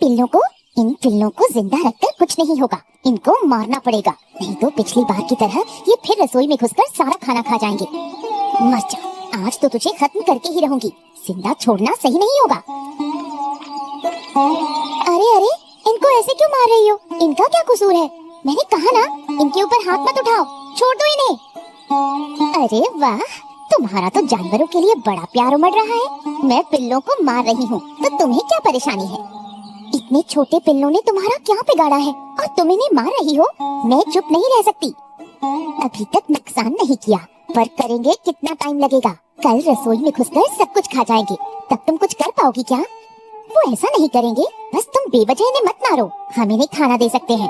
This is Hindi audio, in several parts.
इन पिल्लों को जिंदा रखकर कुछ नहीं होगा। इनको मारना पड़ेगा, नहीं तो पिछली बार की तरह ये फिर रसोई में घुसकर सारा खाना खा जाएंगे। मर जा, आज तो तुझे खत्म करके ही रहूंगी। जिंदा छोड़ना सही नहीं होगा। अरे अरे, इनको ऐसे क्यों मार रही हो? इनका क्या कसूर है? मैंने कहा ना, इनके ऊपर हाथ मत उठाओ, छोड़ दो इन्हें। अरे वाह, तुम्हारा तो जानवरों के लिए बड़ा प्यार उमड़ रहा है। मैं पिल्लों को मार रही हूँ तो तुम्हें क्या परेशानी है? इतने छोटे पिल्लों ने तुम्हारा क्या बिगाड़ा है और तुम इन्हें मार रही हो? मैं चुप नहीं रह सकती। अभी तक नुकसान नहीं किया, पर करेंगे कितना टाइम लगेगा? कल रसोई में घुसकर सब कुछ खा जाएंगे, तब तुम कुछ कर पाओगी क्या? वो ऐसा नहीं करेंगे, बस तुम बेवजह इन्हें मत मारो, हम इन्हें खाना दे सकते हैं।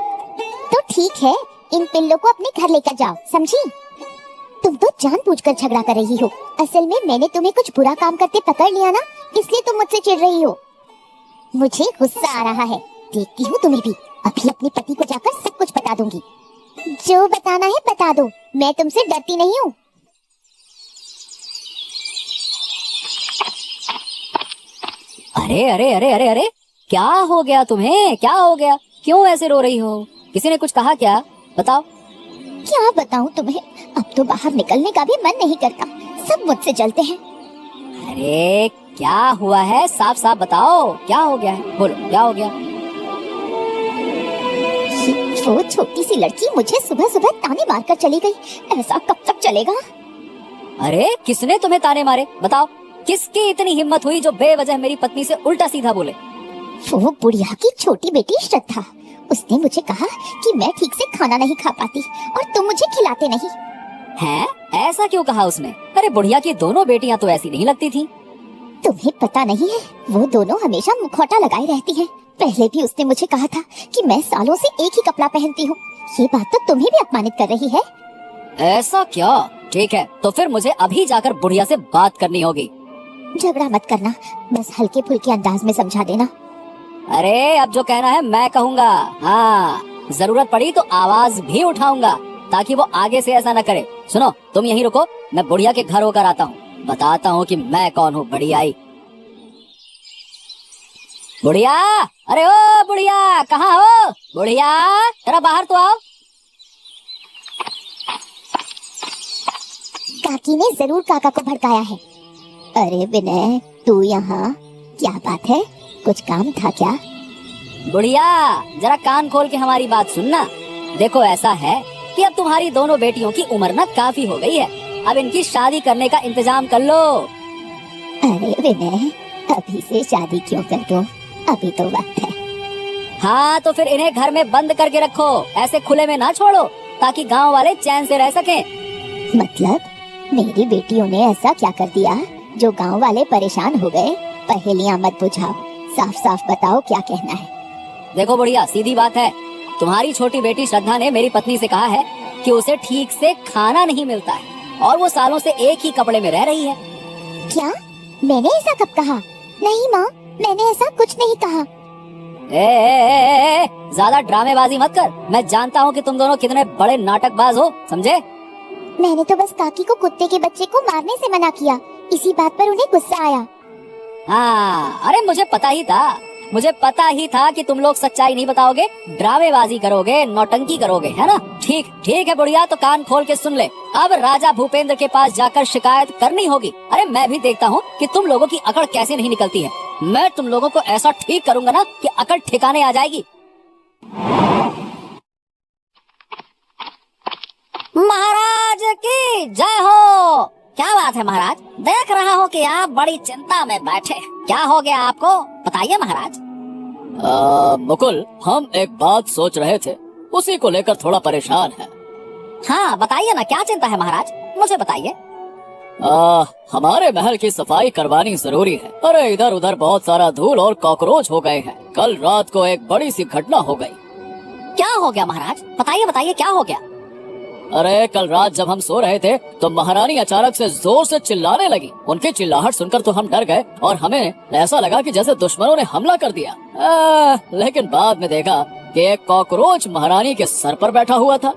तो ठीक है, इन पिल्लों को अपने घर लेकर जाओ, समझी? तुम तो जानबूझकर झगड़ा कर रही हो। असल में मैंने तुम्हें कुछ बुरा काम करते पकड़ लिया ना, इसलिए तुम मुझसे चिढ़ रही हो। मुझे गुस्सा आ रहा है, देखती हूँ तुम्हें भी। अभी अपने पति को जाकर सब कुछ बता दूंगी। जो बताना है बता दो, मैं तुमसे डरती नहीं हूँ। अरे अरे अरे अरे अरे, क्या हो गया तुम्हें? क्या हो गया? क्यों ऐसे रो रही हो? किसी ने कुछ कहा क्या? बताओ। क्या बताऊं तुम्हें, अब तो बाहर निकलने का भी मन नहीं करता, सब मुझसे जलते हैं। अरे क्या हुआ है? साफ साफ बताओ, क्या हो गया है? बोलो, क्या हो गया? वो छोटी सी लड़की मुझे सुबह सुबह ताने मारकर चली गई, ऐसा कब तक चलेगा? अरे किसने तुम्हें ताने मारे? बताओ, किसकी इतनी हिम्मत हुई जो बेवजह मेरी पत्नी से उल्टा सीधा बोले? वो बुढ़िया की छोटी बेटी श्रद्धा, उसने मुझे कहा कि मैं ठीक से खाना नहीं खा पाती और तुम मुझे खिलाते नहीं। हैं? ऐसा क्यों कहा उसने? अरे बुढ़िया की दोनों बेटियां तो ऐसी नहीं लगती थी। तुम्हें पता नहीं है, वो दोनों हमेशा मुखौटा लगाए रहती हैं। पहले भी उसने मुझे कहा था कि मैं सालों से एक ही कपड़ा पहनती हूँ। ये बात तो तुम्हें भी अपमानित कर रही है। ऐसा क्या? ठीक है, तो फिर मुझे अभी जाकर बुढ़िया से बात करनी होगी। झगड़ा मत करना, बस हल्के फुल्के अंदाज में समझा देना। अरे अब जो कहना है मैं कहूँगा। हाँ, जरूरत पड़ी तो आवाज भी उठाऊंगा, ताकि वो आगे से ऐसा न करे। सुनो, तुम यहीं रुको, मैं बुढ़िया के घर होकर आता हूँ, बताता हूँ कि मैं कौन हूँ। बुढ़िया आई। बुढ़िया, अरे ओ बुढ़िया, कहाँ हो? बुढ़िया, जरा बाहर तो आओ। काकी ने जरूर काका को भड़काया है। अरे विनय, तू यहाँ? क्या बात है, कुछ काम था क्या? बुढ़िया, जरा कान खोल के हमारी बात सुनना। देखो ऐसा है कि अब तुम्हारी दोनों बेटियों की उम्र ना काफी हो गई है, अब इनकी शादी करने का इंतजाम कर लो। अरे विनय, अभी से शादी क्यों कर दूं? अभी तो वक्त है। हाँ, तो फिर इन्हें घर में बंद करके रखो, ऐसे खुले में ना छोड़ो, ताकि गांव वाले चैन से रह सकें। मतलब मेरी बेटियों ने ऐसा क्या कर दिया जो गांव वाले परेशान हो गए? पहेलियां मत बुझाओ, साफ साफ बताओ क्या कहना है। देखो बुढ़िया, सीधी बात है, तुम्हारी छोटी बेटी श्रद्धा ने मेरी पत्नी से कहा है कि उसे ठीक से खाना नहीं मिलता है और वो सालों से एक ही कपड़े में रह रही है। क्या? मैंने ऐसा कब कहा? नहीं माँ, मैंने ऐसा कुछ नहीं कहा। ज्यादा ड्रामेबाजी मत कर, मैं जानता हूँ कि तुम दोनों कितने बड़े नाटकबाज हो, समझे? मैंने तो बस काकी को कुत्ते के बच्चे को मारने से मना किया, इसी बात पर उन्हें गुस्सा आया। हाँ, अरे मुझे पता ही था कि तुम लोग सच्चाई नहीं बताओगे, ड्रामेबाजी करोगे, नौटंकी करोगे, है ना? ठीक है बुढ़िया, तो कान खोल के सुन ले। अब राजा भूपेंद्र के पास जाकर शिकायत करनी होगी। अरे मैं भी देखता हूँ कि तुम लोगों की अकड़ कैसे नहीं निकलती है। मैं तुम लोगों को ऐसा ठीक करूंगा ना कि अकड़ ठिकाने आ जाएगी। महाराज की जय हो। क्या बात है महाराज, देख रहा हूँ कि आप बड़ी चिंता में बैठे। क्या हो गया आपको, बताइए महाराज। मुकुल, हम एक बात सोच रहे थे, उसी को लेकर थोड़ा परेशान है। हाँ बताइए ना, क्या चिंता है महाराज, मुझे बताइए। हमारे महल की सफाई करवानी जरूरी है। अरे इधर उधर बहुत सारा धूल और कॉकरोच हो गए हैं। कल रात को एक बड़ी सी घटना हो गई। क्या हो गया महाराज, बताइए क्या हो गया? अरे कल रात जब हम सो रहे थे तो महारानी अचानक से जोर से चिल्लाने लगी। उनकी चिल्लाहट सुनकर तो हम डर गए और हमें ऐसा लगा कि जैसे दुश्मनों ने हमला कर दिया। लेकिन बाद में देखा कि एक कॉकरोच महारानी के सर पर बैठा हुआ था।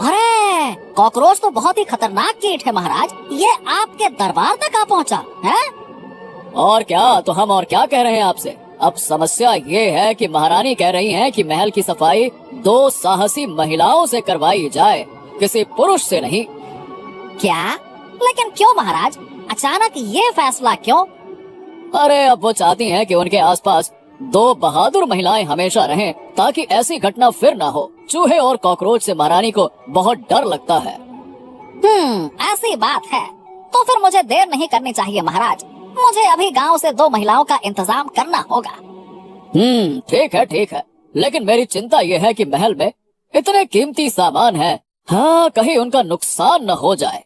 अरे कॉकरोच तो बहुत ही खतरनाक कीट है महाराज, ये आपके दरबार तक आ पहुँचा है? और क्या, तो हम और क्या कह रहे हैं आपसे। अब समस्या ये है कि महारानी कह रही हैं कि महल की सफाई 2 साहसी महिलाओं से करवाई जाए, किसी पुरुष से नहीं। क्या? लेकिन क्यों महाराज, अचानक ये फैसला क्यों? अरे अब वो चाहती हैं कि उनके आसपास 2 बहादुर महिलाएं हमेशा रहें, ताकि ऐसी घटना फिर ना हो। चूहे और कॉकरोच से महारानी को बहुत डर लगता है। ऐसी बात है तो फिर मुझे देर नहीं करनी चाहिए महाराज। मुझे अभी गांव से 2 महिलाओं का इंतजाम करना होगा। ठीक है, लेकिन मेरी चिंता ये है कि महल में इतने कीमती सामान है, हाँ कहीं उनका नुकसान न हो जाए।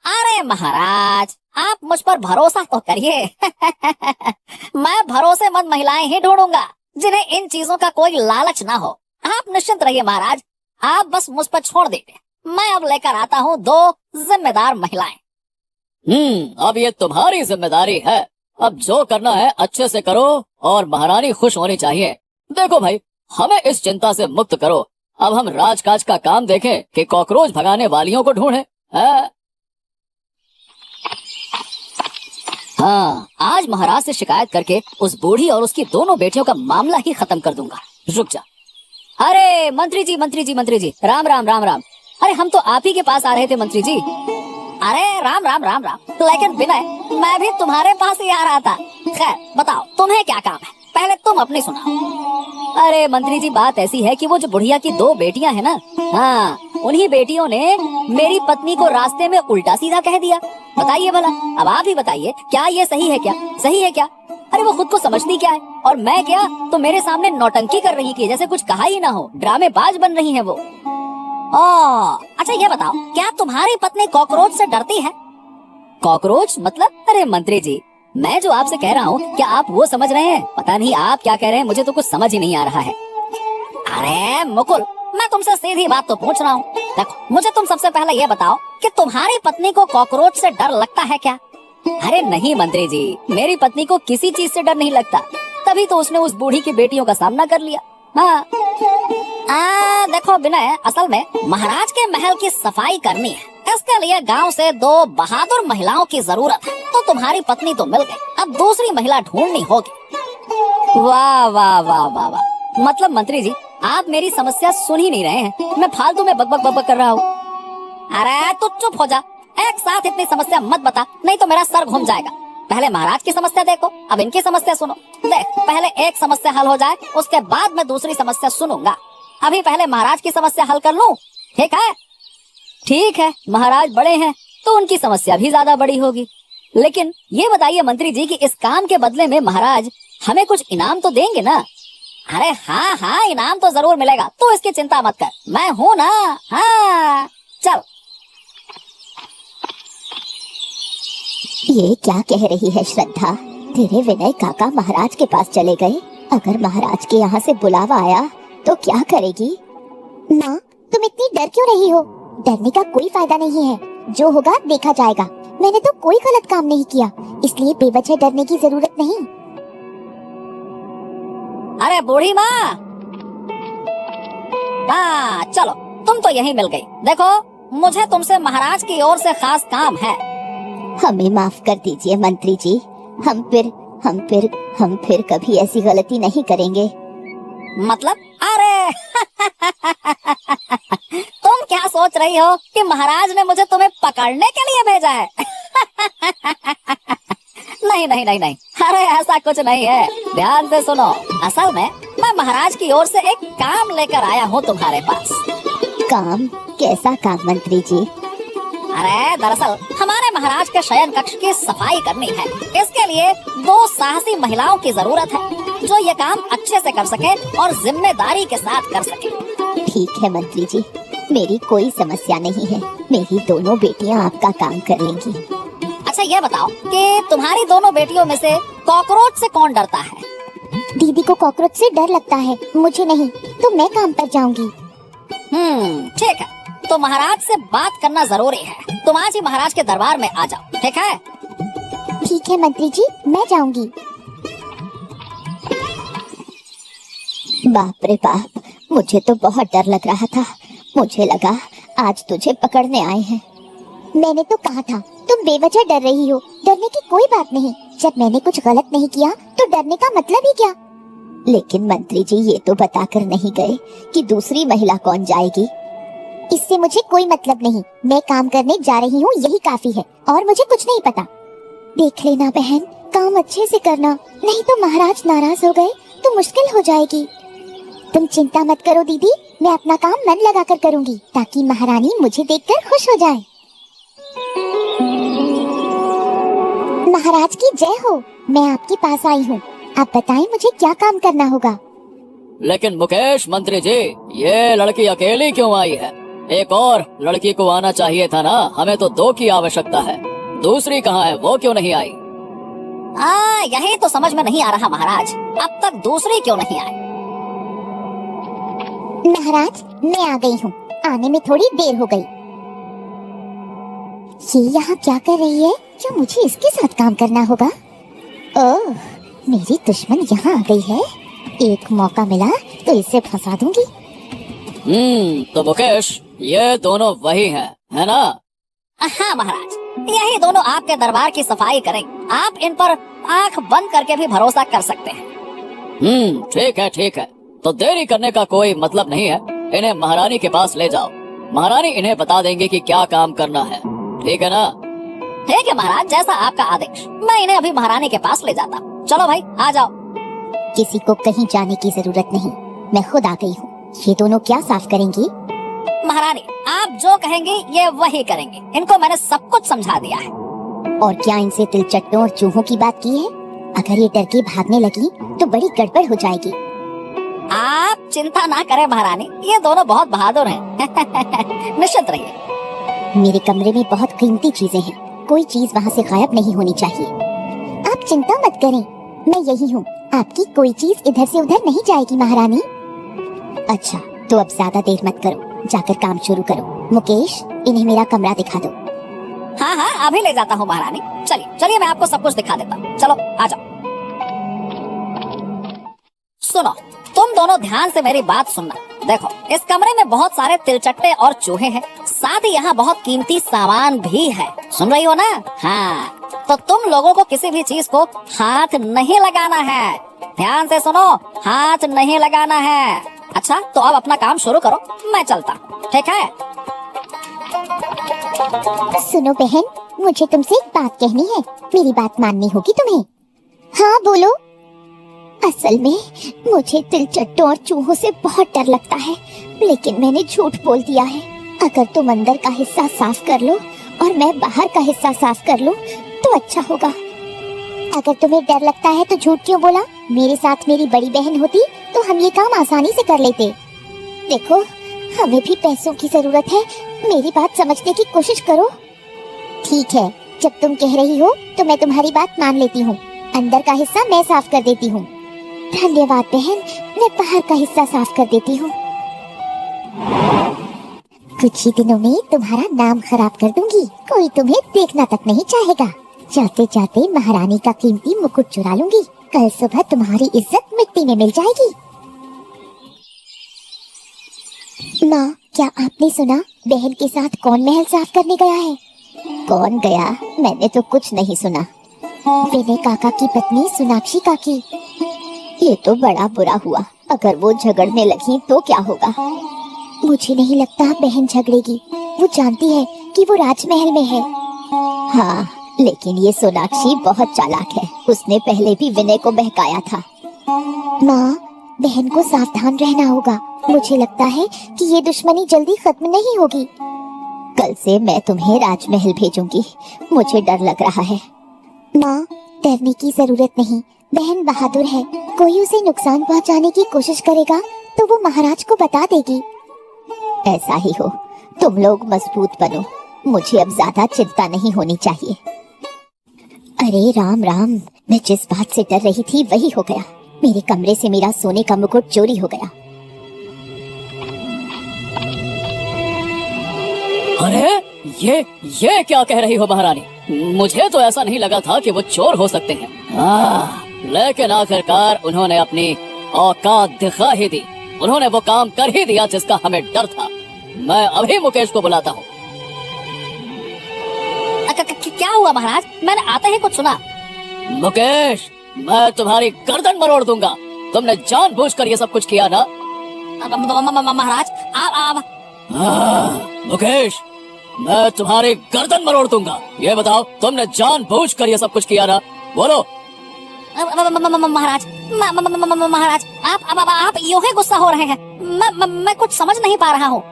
अरे महाराज, आप मुझ पर भरोसा तो करिए। मैं भरोसेमंद महिलाएं ही ढूंढूंगा जिन्हें इन चीजों का कोई लालच ना हो। आप निश्चिंत रहिए महाराज, आप बस मुझ पर छोड़ दीजिए। मैं अब लेकर आता हूँ 2 जिम्मेदार महिलाएं। अब ये तुम्हारी जिम्मेदारी है। अब जो करना है अच्छे से करो और महारानी खुश होनी चाहिए। देखो भाई, हमें इस चिंता से मुक्त करो। अब हम राजकाज का काम देखें कि कॉकरोच भगाने वालियों को ढूंढें। हाँ, आज महाराज से शिकायत करके उस बूढ़ी और उसकी दोनों बेटियों का मामला ही खत्म कर दूंगा। रुक जा। अरे मंत्री जी, राम राम राम राम। अरे हम तो आप ही के पास आ रहे थे मंत्री जी। अरे राम राम राम राम। लेकिन विनय, मैं भी तुम्हारे पास ही आ रहा था। खैर बताओ, तुम्हें क्या काम है, पहले तुम अपनी सुनाओ। अरे मंत्री जी, बात ऐसी है कि वो जो बुढ़िया की 2 बेटियां हैं ना, हाँ उन्हीं बेटियों ने मेरी पत्नी को रास्ते में उल्टा सीधा कह दिया। बताइए भला, अब आप ही बताइए, क्या ये सही है क्या? अरे वो खुद को समझती क्या है, और मैं क्या तो मेरे सामने नौटंकी कर रही थी, जैसे कुछ कहा ही ना हो। ड्रामेबाज बन रही है वो। अच्छा ये बताओ, क्या तुम्हारी पत्नी कॉकरोच से डरती है? कॉकरोच मतलब? अरे मंत्री जी, मैं जो आपसे कह रहा हूँ, क्या आप वो समझ रहे हैं? पता नहीं आप क्या कह रहे हैं, मुझे तो कुछ समझ ही नहीं आ रहा है। अरे मुकुल, मैं तुमसे सीधी बात तो पूछ रहा हूँ। देखो, मुझे तुम सबसे पहले ये बताओ कि तुम्हारी पत्नी को कॉकरोच से डर लगता है क्या? अरे नहीं मंत्री जी, मेरी पत्नी को किसी चीज से डर नहीं लगता, तभी तो उसने उस बूढ़ी की बेटियों का सामना कर लिया। हाँ देखो विनय, असल में महाराज के महल की सफाई करनी है, इसके लिए गांव से 2 बहादुर महिलाओं की जरूरत है। तो तुम्हारी पत्नी तो मिल गई, अब दूसरी महिला ढूंढनी होगी। वाह वाह वाह वाह वाह। मतलब मंत्री जी, आप मेरी समस्या सुन ही नहीं रहे हैं, मैं फालतू में बकबक कर रहा हूँ। अरे तू चुप हो जा, एक साथ इतनी समस्या मत बता, नहीं तो मेरा सर घूम जाएगा। पहले महाराज की समस्या देखो, अब इनकी समस्या सुनो। देख, पहले एक समस्या हल हो जाए, उसके बाद मैं दूसरी समस्या सुनूंगा। अभी पहले महाराज की समस्या हल कर लूं, ठीक है? ठीक है, महाराज बड़े हैं तो उनकी समस्या भी ज्यादा बड़ी होगी। लेकिन ये बताइए मंत्री जी कि इस काम के बदले में महाराज हमें कुछ इनाम तो देंगे ना? अरे हाँ, इनाम तो जरूर मिलेगा, तू इसकी चिंता मत कर, मैं हूँ ना। हाँ चल। ये क्या कह रही है श्रद्धा? तेरे विनय काका महाराज के पास चले गए। अगर महाराज के यहाँ से बुलावा आया तो क्या करेगी? माँ, तुम इतनी डर क्यों रही हो? डरने का कोई फायदा नहीं है, जो होगा देखा जाएगा। मैंने तो कोई गलत काम नहीं किया, इसलिए बेवजह डरने की जरूरत नहीं। अरे बूढ़ी माँ, हाँ चलो, तुम तो यहीं मिल गई। देखो, मुझे तुमसे महाराज की ओर से खास काम है। हमें माफ कर दीजिए मंत्री जी, हम फिर कभी ऐसी गलती नहीं करेंगे। मतलब? अरे तुम क्या सोच रही हो कि महाराज ने मुझे तुम्हें पकड़ने के लिए भेजा है? नहीं, अरे ऐसा कुछ नहीं है, ध्यान से सुनो। असल में मैं महाराज की ओर से एक काम लेकर आया हूँ तुम्हारे पास। काम? कैसा काम मंत्री जी? अरे दरअसल हमारे महाराज के शयन कक्ष की सफाई करनी है। इसके लिए 2 साहसी महिलाओं की जरूरत है जो ये काम अच्छे से कर सके और जिम्मेदारी के साथ कर सके। ठीक है मंत्री जी, मेरी कोई समस्या नहीं है, मेरी दोनों बेटियां आपका काम कर लेंगी। अच्छा ये बताओ कि तुम्हारी दोनों बेटियों में से कॉकरोच से कौन डरता है? दीदी को कॉकरोच से डर लगता है, मुझे नहीं, तो मैं काम पर जाऊंगी। ठीक है, तो महाराज से बात करना जरूरी है। तुम आज ही महाराज के दरबार में आ जाओ, ठीक है? ठीक है मंत्री जी, मैं जाऊंगी। बाप रे बाप, मुझे तो बहुत डर लग रहा था। मुझे लगा आज तुझे पकड़ने आए हैं। मैंने तो कहा था, तुम बेवजह डर रही हो। डरने की कोई बात नहीं, जब मैंने कुछ गलत नहीं किया तो डरने का मतलब ही क्या? लेकिन मंत्री जी ये तो बताकर नहीं गए कि दूसरी महिला कौन जाएगी। इससे मुझे कोई मतलब नहीं, मैं काम करने जा रही हूँ यही काफी है, और मुझे कुछ नहीं पता। देख लेना बहन, काम अच्छे से करना, नहीं तो महाराज नाराज हो गए तो मुश्किल हो जाएगी। तुम चिंता मत करो दीदी, मैं अपना काम मन लगाकर करूंगी ताकि महारानी मुझे देखकर खुश हो जाए। महाराज की जय हो, मैं आपके पास आई हूँ, आप बताएं मुझे क्या काम करना होगा। लेकिन मुकेश मंत्री जी, ये लड़की अकेली क्यों आई है? एक और लड़की को आना चाहिए था ना, हमें तो 2 की आवश्यकता है। दूसरी कहाँ है, वो क्यों नहीं आई? यही तो समझ में नहीं आ रहा महाराज, अब तक दूसरी क्यों नहीं आई? महाराज मैं आ गई हूँ, आने में थोड़ी देर हो गई। ये यहाँ क्या कर रही है? क्या मुझे इसके साथ काम करना होगा? ओह, मेरी दुश्मन यहाँ आ गई है, एक मौका मिला तो इसे फंसा दूंगी। तो मुकेश, ये दोनों वही हैं, है ना? हाँ महाराज, यही दोनों आपके दरबार की सफाई करेंगे। आप इन पर आंख बंद करके भी भरोसा कर सकते हैं। ठीक है। तो देरी करने का कोई मतलब नहीं है, इन्हें महारानी के पास ले जाओ। महारानी इन्हें बता देंगे कि क्या काम करना है, ठीक है ना? ठीक है महाराज, जैसा आपका आदेश। मैं इन्हें अभी महारानी के पास ले जाता हूँ। चलो भाई आ जाओ। किसी को कहीं जाने की जरूरत नहीं, मैं खुद आ गई हूँ। ये दोनों क्या साफ करेंगी? महारानी आप जो कहेंगे ये वही करेंगे, इनको मैंने सब कुछ समझा दिया है। और क्या इनसे तिलचट्टों और चूहों की बात की है? अगर ये डर के भागने लगी तो बड़ी गड़बड़ हो जाएगी। आप चिंता ना करें महारानी, ये दोनों बहुत बहादुर हैं। निश्चिंत रहिए। मेरे कमरे में बहुत कीमती चीजें हैं, कोई चीज वहाँ से गायब नहीं होनी चाहिए। आप चिंता मत करें, मैं यही हूँ, आपकी कोई चीज इधर से उधर नहीं जाएगी महारानी। अच्छा तो अब ज्यादा देर मत करो, जाकर काम शुरू करो। मुकेश, इन्हें मेरा कमरा दिखा दो। हाँ अभी ले जाता हूँ महारानी। चलिए मैं आपको सब कुछ दिखा देता हूँ। चलो आ जाओ। सुनो, तुम दोनों ध्यान से मेरी बात सुनना। देखो, इस कमरे में बहुत सारे तिलचट्टे और चूहे हैं, साथ ही यहाँ बहुत कीमती सामान भी है। सुन रही हो ना? हाँ, तो तुम लोगों को किसी भी चीज को हाथ नहीं लगाना है। ध्यान से सुनो, हाथ नहीं लगाना है। अच्छा तो अब अपना काम शुरू करो, मैं चलता हूँ, ठीक है? सुनो बहन, मुझे तुमसे एक बात कहनी है, मेरी बात माननी होगी तुम्हें। हाँ बोलो। असल में मुझे तिलचट्टों और चूहों से बहुत डर लगता है, लेकिन मैंने झूठ बोल दिया है। अगर तुम अंदर का हिस्सा साफ कर लो और मैं बाहर का हिस्सा साफ कर लूं तो अच्छा होगा। अगर तुम्हें डर लगता है तो झूठ क्यों बोला? मेरे साथ मेरी बड़ी बहन होती तो हम ये काम आसानी से कर लेते। देखो, हमें भी पैसों की जरूरत है, मेरी बात समझने की कोशिश करो। ठीक है, जब तुम कह रही हो तो मैं तुम्हारी बात मान लेती हूँ। अंदर का हिस्सा मैं साफ कर देती हूँ। धन्यवाद बहन, मैं बाहर का हिस्सा साफ कर देती हूँ। कुछ ही दिनों में तुम्हारा नाम खराब कर दूंगी, कोई तुम्हें देखना तक नहीं चाहेगा। जाते जाते महारानी का कीमती मुकुट चुरा लूंगी, कल सुबह तुम्हारी इज्जत मिट्टी में मिल जाएगी। माँ, क्या आपने सुना बहन के साथ कौन महल साफ करने गया है? कौन गया? मैंने तो कुछ नहीं सुना। विनय काका की पत्नी सोनाक्षी काकी। ये तो बड़ा बुरा हुआ, अगर वो झगड़ने लगी तो क्या होगा? मुझे नहीं लगता बहन झगड़ेगी, वो जानती है कि वो राजमहल में है। हाँ, लेकिन ये सोनाक्षी बहुत चालाक है, उसने पहले भी विनय को बहकाया था। माँ, बहन को सावधान रहना होगा, मुझे लगता है कि ये दुश्मनी जल्दी खत्म नहीं होगी। कल से मैं तुम्हें राजमहल भेजूंगी, मुझे डर लग रहा है। माँ, डरने की जरूरत नहीं, बहन बहादुर है, कोई उसे नुकसान पहुँचाने की कोशिश करेगा तो वो महाराज को बता देगी। ऐसा ही हो, तुम लोग मजबूत बनो, मुझे अब ज्यादा चिंता नहीं होनी चाहिए। अरे राम राम, मैं जिस बात से डर रही थी वही हो गया, मेरे कमरे से मेरा सोने का मुकुट चोरी हो गया। अरे ये क्या कह रही हो महारानी? मुझे तो ऐसा नहीं लगा था कि वो चोर हो सकते हैं। लेकिन आखिरकार उन्होंने अपनी औकात दिखा ही दी, उन्होंने वो काम कर ही दिया जिसका हमें डर था। मैं अभी मुकेश को बुलाता हूँ। क्या हुआ महाराज? मैंने आते ही कुछ सुना। मुकेश, मैं तुम्हारी गर्दन मरोड़ दूंगा। तुमने जानबूझकर ये सब कुछ किया ना? महाराज आप मुकेश, मैं तुम्हारी गर्दन मरोड़ दूंगा। ये बताओ, तुमने जानबूझकर ये सब कुछ किया ना? बोलो। महाराज महाराज आप यूं ही गुस्सा हो रहे हैं। मैं कुछ समझ नहीं पा रहा हूँ।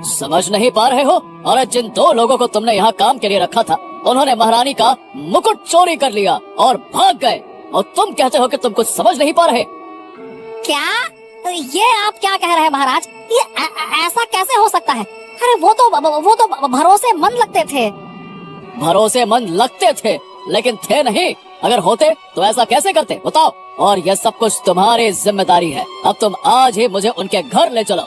समझ नहीं पा रहे हो? अरे जिन 2 लोगों को तुमने यहाँ काम के लिए रखा था, उन्होंने महारानी का मुकुट चोरी कर लिया और भाग गए, और तुम कहते हो कि तुम कुछ समझ नहीं पा रहे। क्या ये आप क्या कह रहे हैं महाराज? ये ऐसा कैसे हो सकता है? अरे वो तो भरोसेमंद लगते थे। भरोसेमंद लगते थे, लेकिन थे नहीं। अगर होते तो ऐसा कैसे करते, बताओ? और यह सब कुछ तुम्हारी जिम्मेदारी है। अब तुम आज ही मुझे उनके घर ले चलो।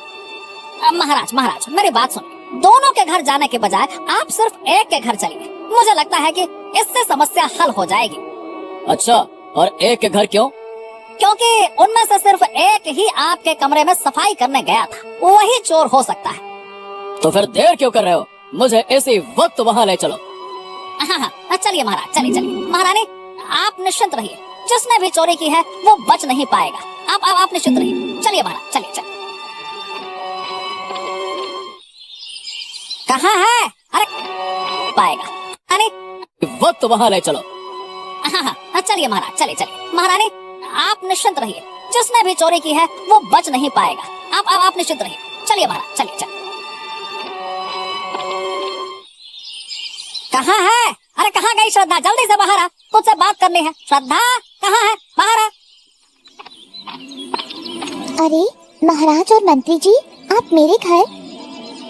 महाराज मेरी बात सुनिए। दोनों के घर जाने के बजाय आप सिर्फ एक के घर चलिए। मुझे लगता है कि इससे समस्या हल हो जाएगी। अच्छा, और एक के घर क्यों? क्योंकि उनमें से सिर्फ एक ही आपके कमरे में सफाई करने गया था। वही चोर हो सकता है। तो फिर देर क्यों कर रहे हो? मुझे इसी वक्त वहाँ ले चलो। हाँ, चलिए महाराज, चलिए। महारानी, आप निश्चिंत रहिए। जिसने भी चोरी की है वो बच नहीं पाएगा। आप निश्चिंत रहिए। चलिए महाराज, चलिए। कहाँ है? अरे पाएगा। अरे वक्त वहाँ ले चलो। हाँ, चलिए महाराज, चलिए। महारानी, आप निश्चिंत रहिए। जिसने भी चोरी की है वो बच नहीं पाएगा। आप निश्चिंत रहिए। चलिए महाराज, चलिए। कहाँ है? अरे कहाँ गई श्रद्धा? जल्दी से बाहर आ, तुझसे बात करनी है। श्रद्धा कहाँ है? बाहर आ। अरे महाराज और मंत्री जी, आप मेरे घर?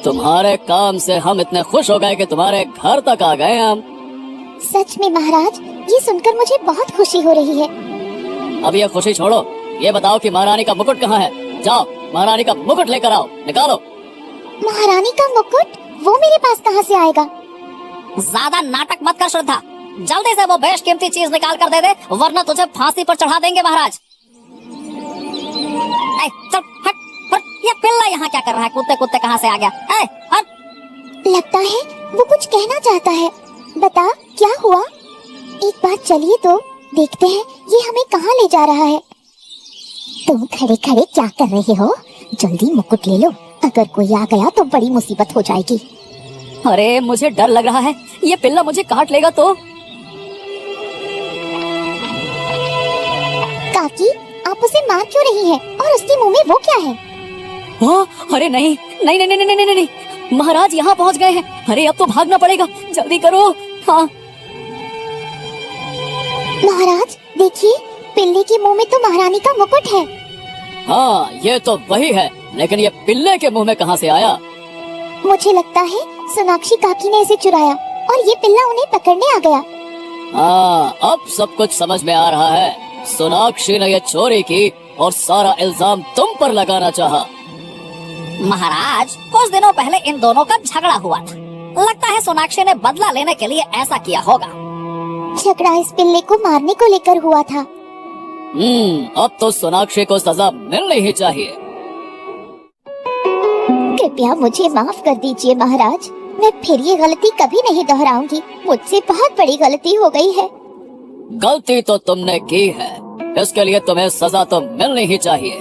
तुम्हारे काम से हम इतने खुश हो गए कि तुम्हारे घर तक आ गए हम। सच में महाराज, ये सुनकर मुझे बहुत खुशी हो रही है। अब ये खुशी छोड़ो, ये बताओ कि महारानी का मुकुट कहाँ है? जाओ, महारानी का मुकुट लेकर आओ, निकालो। महारानी का मुकुट? वो मेरे पास कहाँ से आएगा? ज्यादा नाटक मत कर श्रद्धा। जल्दी से वो बेशकीमती चीज निकाल कर दे दे, वरना तुझे फांसी पर चढ़ा देंगे महाराज। चल हट। ये पिल्ला यहाँ क्या कर रहा है? कुत्ते कहाँ से आ गया? हट। लगता है वो कुछ कहना चाहता है। बता, क्या हुआ? एक बार चलिए तो देखते हैं ये हमें कहाँ ले जा रहा है। तुम खड़े खड़े क्या कर रहे हो? जल्दी मुकुट ले लो, अगर कोई आ गया तो बड़ी मुसीबत हो जाएगी। अरे मुझे डर लग रहा है, ये पिल्ला मुझे काट लेगा तो। काकी, आप उसे मार क्यों रही हैं? और उसके मुंह में वो क्या है? अरे नहीं, महाराज यहाँ पहुँच गए हैं। अरे अब तो भागना पड़ेगा, जल्दी करो। हाँ महाराज देखिए, पिल्ले के मुंह में तो महारानी का मुकुट है। हाँ, ये तो वही है, लेकिन ये पिल्ले के मुंह में कहाँ से आया? मुझे लगता है सोनाक्षी काकी ने इसे चुराया और ये पिल्ला उन्हें पकड़ने आ गया। हाँ, अब सब कुछ समझ में आ रहा है। सोनाक्षी ने ये चोरी की और सारा इल्जाम तुम पर लगाना चाहा। महाराज, कुछ दिनों पहले इन दोनों का झगड़ा हुआ था। लगता है सोनाक्षी ने बदला लेने के लिए ऐसा किया होगा। झगड़ा इस पिल्ले को मारने को लेकर हुआ था। अब तो सोनाक्षी को सजा मिलनी ही चाहिए। कृपया मुझे माफ कर दीजिए महाराज, मैं फिर ये गलती कभी नहीं दोहराऊंगी। मुझसे बहुत बड़ी गलती हो गई है। गलती तो तुमने की है, इसके लिए तुम्हें सजा तो मिलनी ही चाहिए।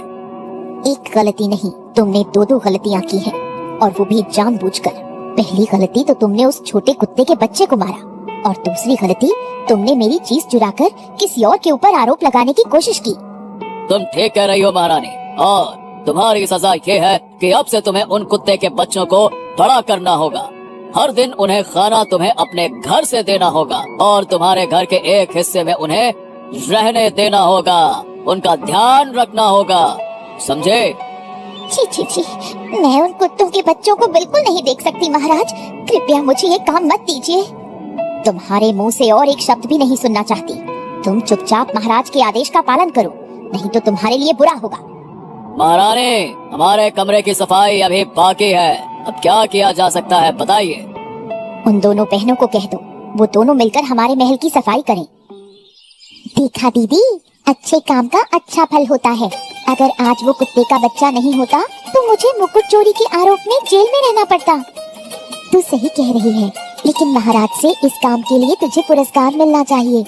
एक गलती नहीं, तुमने 2 गलतियाँ की हैं, और वो भी जानबूझकर। पहली गलती तो तुमने उस छोटे कुत्ते के बच्चे को मारा, और दूसरी गलती तुमने मेरी चीज चुराकर किसी और के ऊपर आरोप लगाने की कोशिश की। तुम ठीक कह रही हो महारानी, और तुम्हारी सजा ये है कि अब से तुम्हें उन कुत्ते के बच्चों को बड़ा करना होगा। हर दिन उन्हें खाना तुम्हें अपने घर से देना होगा, और तुम्हारे घर के एक हिस्से में उन्हें रहने देना होगा। उनका ध्यान रखना होगा, समझे? छी, मैं उन कुत्तों के बच्चों को बिल्कुल नहीं देख सकती महाराज। कृपया मुझे ये काम मत दीजिए। तुम्हारे मुंह से और एक शब्द भी नहीं सुनना चाहती। तुम चुपचाप महाराज के आदेश का पालन करो, नहीं तो तुम्हारे लिए बुरा होगा। महारानी, हमारे कमरे की सफाई अभी बाकी है, अब क्या किया जा सकता है बताइए। उन दोनों बहनों को कह दो, वो दोनों मिलकर हमारे महल की सफाई करें। देखा दीदी, अच्छे काम का अच्छा फल होता है। अगर आज वो कुत्ते का बच्चा नहीं होता तो मुझे मुकुट चोरी के आरोप में जेल में रहना पड़ता। तू सही कह रही है, लेकिन महाराज से इस काम के लिए तुझे पुरस्कार मिलना चाहिए।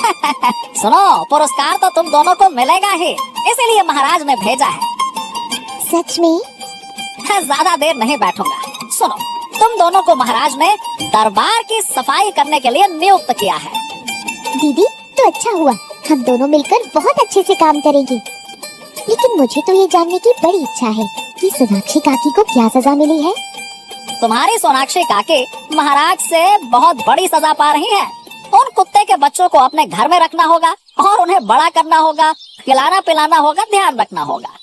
सुनो, पुरस्कार तो तुम दोनों को मिलेगा ही, इसीलिए महाराज ने भेजा है। सच में? ज्यादा देर नहीं बैठूंगा। सुनो, तुम दोनों को महाराज ने दरबार की सफाई करने के लिए नियुक्त किया है। दीदी तो अच्छा हुआ, हम दोनों मिलकर बहुत अच्छे से काम करेंगे। लेकिन मुझे तो ये जानने की बड़ी इच्छा है कि सोनाक्षी काकी को क्या सजा मिली है। तुम्हारी सोनाक्षी काकी महाराज से बहुत बड़ी सजा पा रही है। उन कुत्ते के बच्चों को अपने घर में रखना होगा और उन्हें बड़ा करना होगा, खिलाना पिलाना होगा, ध्यान रखना होगा।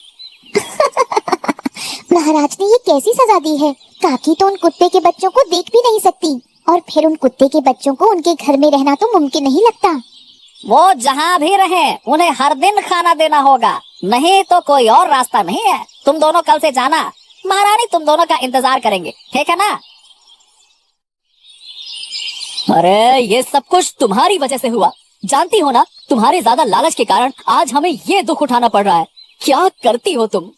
महाराज ने ये कैसी सजा दी है? काकी तो उन कुत्ते के बच्चों को देख भी नहीं सकती, और फिर उन कुत्ते के बच्चों को उनके घर में रहना तो मुमकिन नहीं लगता। वो जहाँ भी रहे उन्हें हर दिन खाना देना होगा, नहीं तो कोई और रास्ता नहीं है। तुम दोनों कल से जाना, महारानी तुम दोनों का इंतजार करेंगे, ठीक है ना? अरे ये सब कुछ तुम्हारी वजह से हुआ, जानती हो ना? तुम्हारे ज्यादा लालच के कारण आज हमें ये दुख उठाना पड़ रहा है। क्या करती हो तुम?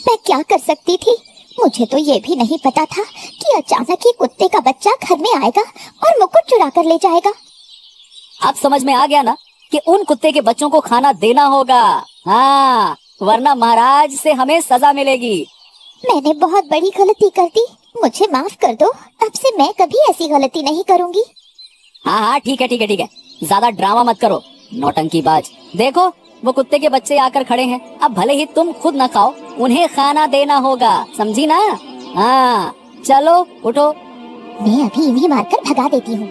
मैं क्या कर सकती थी? मुझे तो ये भी नहीं पता था कि अचानक ही कुत्ते का बच्चा घर में आएगा और मुकुट चुरा कर ले जाएगा। अब समझ में आ गया ना कि उन कुत्ते के बच्चों को खाना देना होगा। हाँ, वरना महाराज से हमें सजा मिलेगी। मैंने बहुत बड़ी गलती कर दी, मुझे माफ कर दो। अब से मैं कभी ऐसी गलती नहीं करूंगी। हाँ हाँ, ठीक है ठीक है ठीक है, ज्यादा ड्रामा मत करो नौटंकीबाज। देखो वो कुत्ते के बच्चे आकर खड़े हैं, अब भले ही तुम खुद न खाओ, उन्हें खाना देना होगा, समझी ना? हाँ चलो उठो। मैं अभी इन्हें मारकर भगा देती हूँ।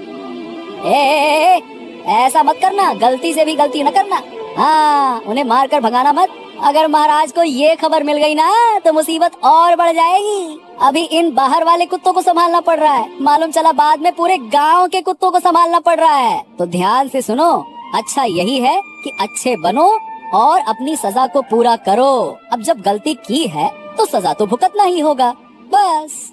ए, ऐसा मत करना, गलती से भी गलती न करना। हाँ, उन्हें मारकर भगाना मत। अगर महाराज को ये खबर मिल गई ना तो मुसीबत और बढ़ जाएगी। अभी इन बाहर वाले कुत्तों को संभालना पड़ रहा है, मालूम चला बाद में पूरे गांव के कुत्तों को संभालना पड़ रहा है। तो ध्यान से सुनो, अच्छा यही है कि अच्छे बनो और अपनी सजा को पूरा करो। अब जब गलती की है तो सजा तो भुगतना ही होगा, बस।